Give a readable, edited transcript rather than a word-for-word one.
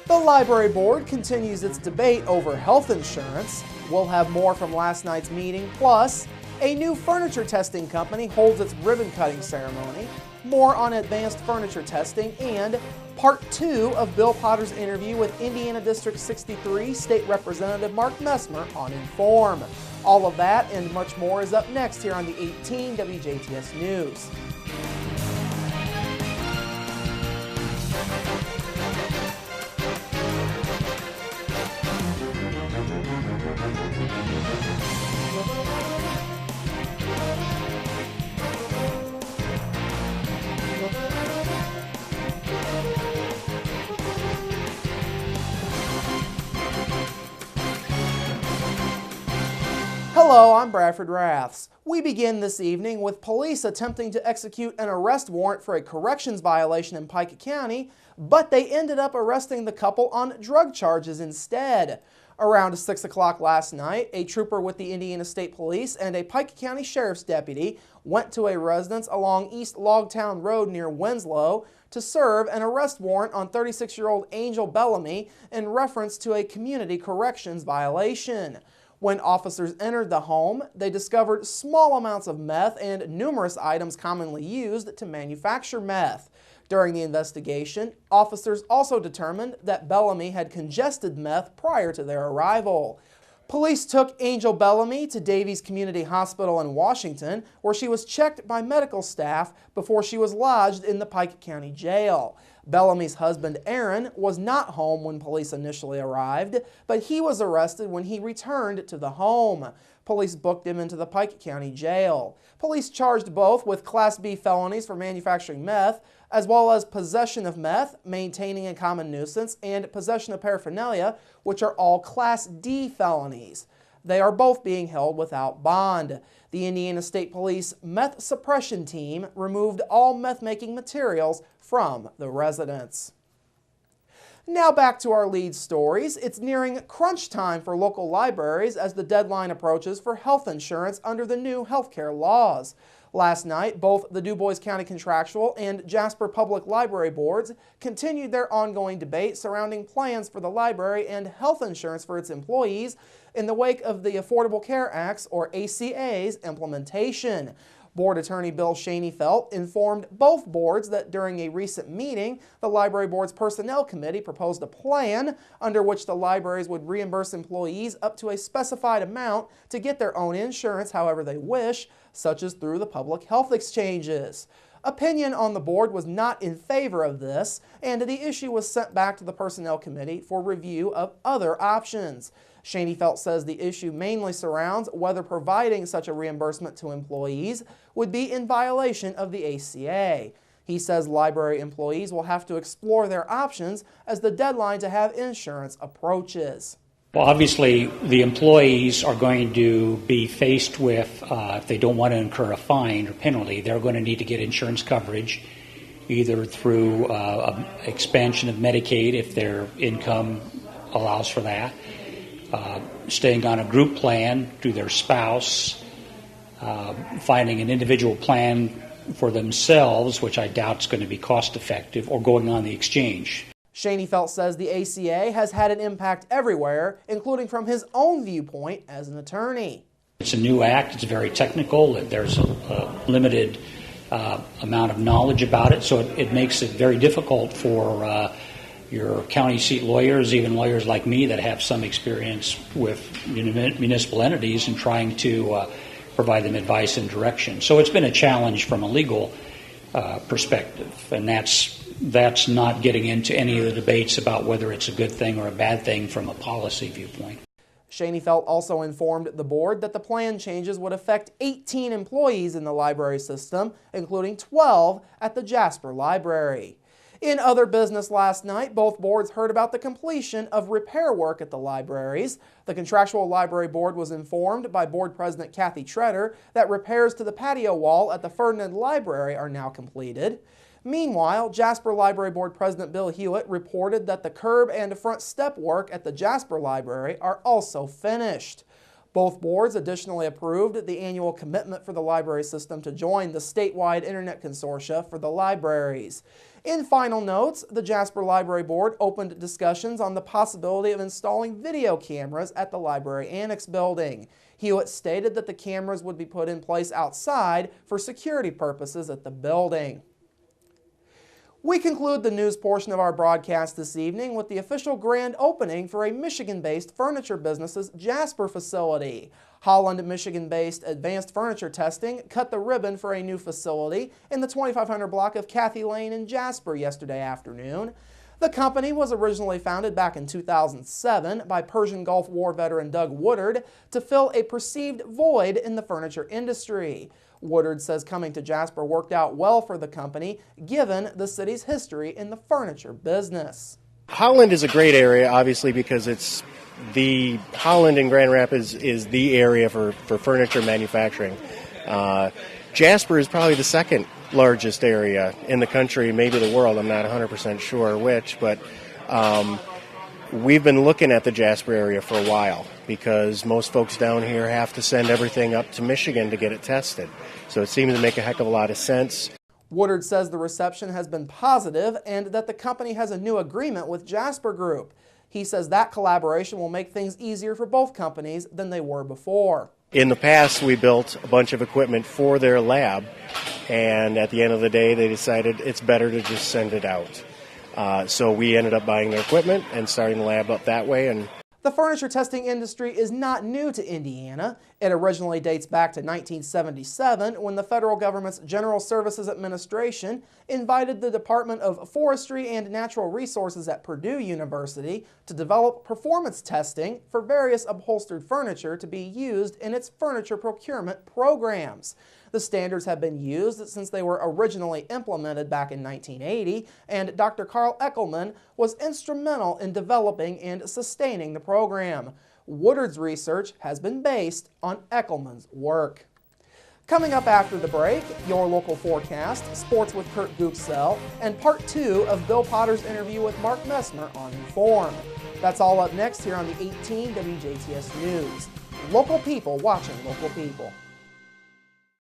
The library board continues its debate over health insurance. We'll have more from last night's meeting, plus a new furniture testing company holds its ribbon-cutting ceremony, more on advanced furniture testing, and part 2 of Bill Potter's interview with Indiana District 63 State Representative Mark Messmer on Inform. All of that and much more is up next here on the 18 WJTS News. Hello, I'm Bradford Raths. We begin this evening with police attempting to execute an arrest warrant for a corrections violation in Pike County, but they ended up arresting the couple on drug charges instead. Around 6 o'clock last night, a trooper with the Indiana State Police and a Pike County Sheriff's deputy went to a residence along East Logtown Road near Winslow to serve an arrest warrant on 36-year-old Angel Bellamy in reference to a community corrections violation. When officers entered the home, they discovered small amounts of meth and numerous items commonly used to manufacture meth. During the investigation, officers also determined that Bellamy had congested meth prior to their arrival. Police took Angel Bellamy to Davies Community Hospital in Washington, where she was checked by medical staff before she was lodged in the Pike County Jail. Bellamy's husband, Aaron, was not home when police initially arrived, but he was arrested when he returned to the home. Police booked him into the Pike County Jail. Police charged both with Class B felonies for manufacturing meth, as well as possession of meth, maintaining a common nuisance, and possession of paraphernalia, which are all Class D felonies. They are both being held without bond. The Indiana State Police meth suppression team removed all meth-making materials from the residence. Now back to our lead stories. It's nearing crunch time for local libraries as the deadline approaches for health insurance under the new healthcare laws. Last night, both the DuBois County Contractual and Jasper Public Library boards continued their ongoing debate surrounding plans for the library and health insurance for its employees in the wake of the Affordable Care Act's, or ACA's, implementation. Board Attorney Bill Schoenfeld informed both boards that during a recent meeting, the Library Board's Personnel Committee proposed a plan under which the libraries would reimburse employees up to a specified amount to get their own insurance however they wish, such as through the public health exchanges. Opinion on the board was not in favor of this, and the issue was sent back to the Personnel Committee for review of other options. Schoenfeld says the issue mainly surrounds whether providing such a reimbursement to employees would be in violation of the ACA. He says library employees will have to explore their options as the deadline to have insurance approaches. Well, obviously, the employees are going to be faced with, if they don't want to incur a fine or penalty, they're going to need to get insurance coverage, either through expansion of Medicaid if their income allows for that, staying on a group plan through their spouse, finding an individual plan for themselves, which I doubt is going to be cost effective, or going on the exchange. Schoenfeld says the ACA has had an impact everywhere, including from his own viewpoint as an attorney. It's a new act. It's very technical. There's a limited amount of knowledge about it, so it makes it very difficult for your county seat lawyers, even lawyers like me that have some experience with municipal entities, and trying to provide them advice and direction. So it's been a challenge from a legal perspective, and that's not getting into any of the debates about whether it's a good thing or a bad thing from a policy viewpoint. Schoenfeld also informed the board that the plan changes would affect 18 employees in the library system, including 12 at the Jasper Library. In other business last night, both boards heard about the completion of repair work at the libraries. The Contractual Library Board was informed by Board President Kathy Treader that repairs to the patio wall at the Ferdinand Library are now completed. Meanwhile, Jasper Library Board President Bill Hewitt reported that the curb and front step work at the Jasper Library are also finished. Both boards additionally approved the annual commitment for the library system to join the statewide internet consortia for the libraries. In final notes, the Jasper Library Board opened discussions on the possibility of installing video cameras at the library annex building. Hewitt stated that the cameras would be put in place outside for security purposes at the building. We conclude the news portion of our broadcast this evening with the official grand opening for a Michigan-based furniture business's Jasper facility. Holland, Michigan-based Advanced Furniture Testing cut the ribbon for a new facility in the 2500 block of Cathy Lane in Jasper yesterday afternoon. The company was originally founded back in 2007 by Persian Gulf War veteran Doug Woodard to fill a perceived void in the furniture industry. Woodard says coming to Jasper worked out well for the company, given the city's history in the furniture business. Holland is a great area, obviously, because it's Holland and Grand Rapids is the area for furniture manufacturing. Jasper is probably the second largest area in the country, maybe the world. I'm not 100% sure which, but we've been looking at the Jasper area for a while because most folks down here have to send everything up to Michigan to get it tested. So it seems to make a heck of a lot of sense. Woodard says the reception has been positive and that the company has a new agreement with Jasper Group. He says that collaboration will make things easier for both companies than they were before. In the past, we built a bunch of equipment for their lab, and at the end of the day, they decided it's better to just send it out. So we ended up buying their equipment and starting the lab up that way. And the furniture testing industry is not new to Indiana. It originally dates back to 1977 when the federal government's General Services Administration invited the Department of Forestry and Natural Resources at Purdue University to develop performance testing for various upholstered furniture to be used in its furniture procurement programs. The standards have been used since they were originally implemented back in 1980, and Dr. Carl Eckelman was instrumental in developing and sustaining the program. Woodard's research has been based on Eckelman's work. Coming up after the break, your local forecast, sports with Kurt Gooksell, and part 2 of Bill Potter's interview with Mark Messmer on Informed. That's all up next here on the 18 WJTS News. Local people watching local people.